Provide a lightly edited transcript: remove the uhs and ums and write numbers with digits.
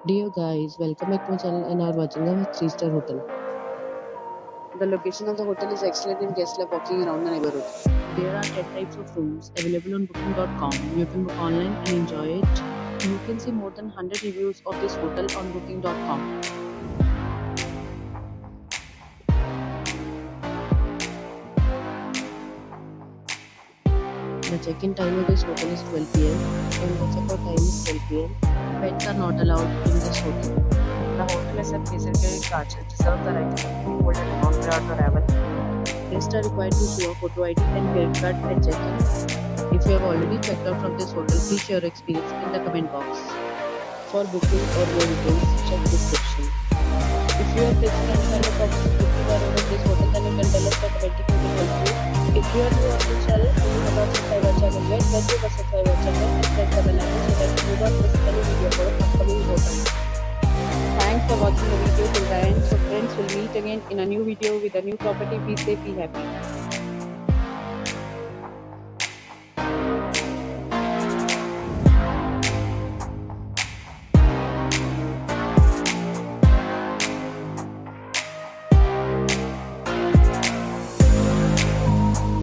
Dear guys, welcome back to my channel and are watching a 3-star hotel. The location of the hotel is excellent and guests love walking around the neighborhood. There are 10 types of rooms available on booking.com. You can book online and enjoy it. You can see more than 100 reviews of this hotel on booking.com. The check-in time of this hotel is 12 p.m. and the check-out time is 12 p.m. Pets are not allowed in this hotel. The hotel accepts major credit cards and reserves the right to hold an amount prior to arrival. Guests are required to show a photo ID and credit card at check-in. If you have already checked out from this hotel, please share your experience in the comment box. For booking or more details, check description. If you are facing any kind of problem booking or owning this hotel, then you can tell us automatically we will help you. If you are new on this channel and you have not subscribed our channel yet, then do subscribe our channel and press the bell icon so that you do not miss any video for upcoming hotels. Thanks for watching the video till the end. So friends, will meet again in a new video with a new property. Be safe, be happy.